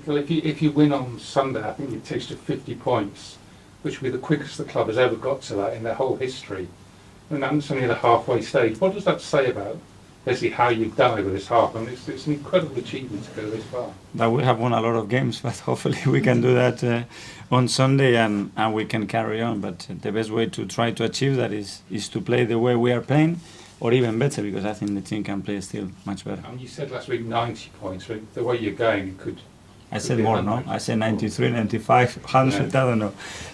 Well, if you win on Sunday, I think it takes you 50 points, which will be the quickest the club has ever got to that in their whole history. And that's only at the halfway stage. What does that say about basically how you've done over this half? I mean, it's an incredible achievement to go this far. That we have won a lot of games, but hopefully we can do that on Sunday and we can carry on. But the best way to try to achieve that is to play the way we are playing, or even better, because I think the team can play still much better. You said last week 90 points, but the way you're going, it could... I said more, no? I said 93, 95, 100, yeah. I don't know.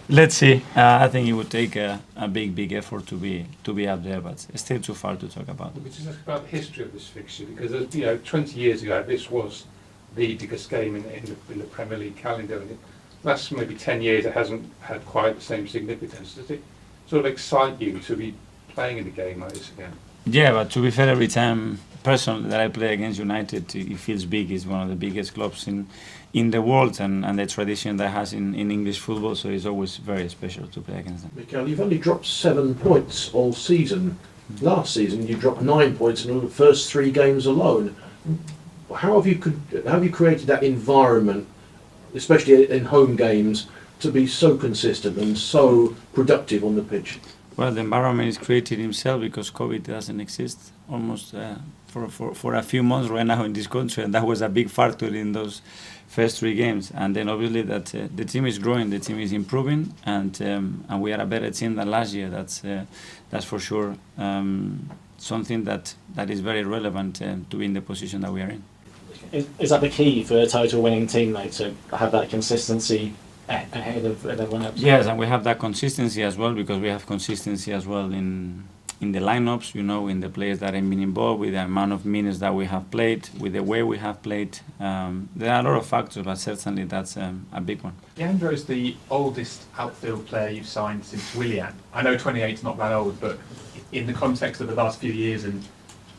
Let's see. I think it would take a big effort to be up there, but it's still too far to talk about. We just talk about the history of this fixture, because 20 years ago this was the biggest game in the Premier League calendar, and the last maybe 10 years it hasn't had quite the same significance. Does it sort of excite you to be playing in a game like this again? Yeah, but to be fair, every time personally that I play against United, it feels big. It's one of the biggest clubs in the world, and the tradition that has in English football, so it's always very special to play against them. MIKEL, you've only dropped 7 points all season. Last season you dropped 9 points in the first 3 games alone. How have you created that environment, especially in home games, to be so consistent and so productive on the pitch? Well, the environment is created himself because COVID doesn't exist almost for a few months right now in this country, and that was a big factor in those first 3 games. And then obviously that the team is growing, the team is improving, and we are a better team than last year. That's for sure something that is very relevant to be in the position that we are in. Is that the key for a title-winning team, though, to have that consistency ahead of everyone else? Yes, and we have that consistency as well, because we have consistency as well in the lineups, in the players that have been involved, with the amount of minutes that we have played, with the way we have played. There are a lot of factors, but certainly that's a big one. Leandro is the oldest outfield player you've signed since Willian. I know 28 is not that old, but in the context of the last few years and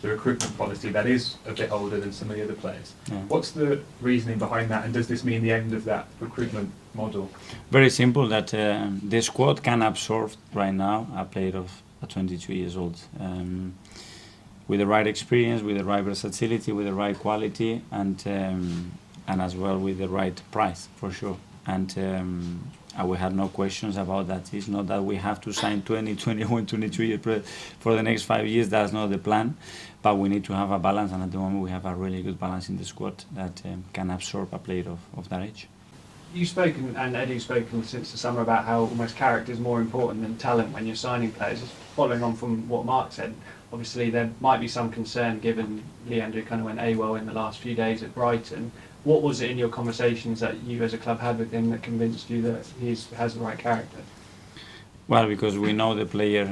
the recruitment policy, that is a bit older than some of the other players. Yeah. What's the reasoning behind that, and does this mean the end of that recruitment model? Very simple, that the squad can absorb right now a player of 22 years old, with the right experience, with the right versatility, with the right quality, and as well with the right price, for sure. And we had no questions about that. It's not that we have to sign 20, 21, 22 years for the next 5 years. That's not the plan. But we need to have a balance, and at the moment we have a really good balance in the squad that can absorb a player of that age. You've spoken, and Eddie's spoken since the summer, about how almost character is more important than talent when you're signing players. Just following on from what Mark said, obviously there might be some concern given Leandro kind of went AWOL in the last few days at Brighton. What was it in your conversations that you as a club had with him that convinced you that he has the right character? Well, because we know the player,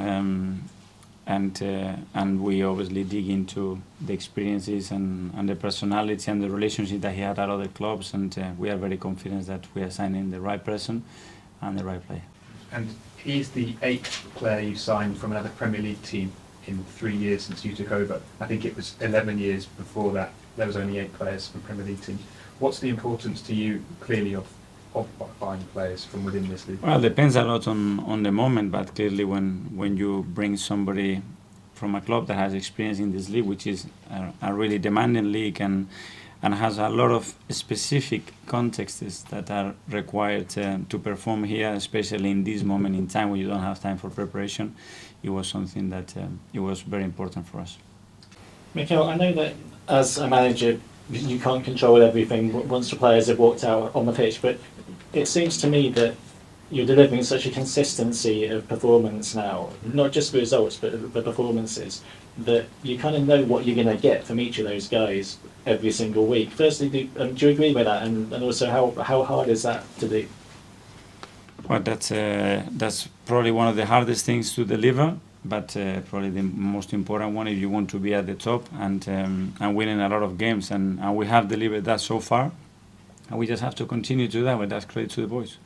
and we obviously dig into the experiences and the personality and the relationship that he had at other clubs, and we are very confident that we are signing the right person and the right player. And he's the 8th player you signed from another Premier League team in 3 years since you took over. I think it was 11 years before that. There was only 8 players from Premier League teams. What's the importance to you, clearly, of buying players from within this league? Well, it depends a lot on the moment, but clearly when you bring somebody from a club that has experience in this league, which is a really demanding league and has a lot of specific contexts that are required to perform here, especially in this moment in time when you don't have time for preparation, it was something that it was very important for us. MIKEL, I know that as a manager you can't control everything once the players have walked out on the pitch, but it seems to me that you're delivering such a consistency of performance now, not just the results but the performances, that you kind of know what you're going to get from each of those guys every single week. Firstly, do you agree with that, and also how hard is that to do? Well, that's probably one of the hardest things to deliver, but probably the most important one if you want to be at the top and winning a lot of games, and we have delivered that so far, and we just have to continue to do that. But that's credit to the boys.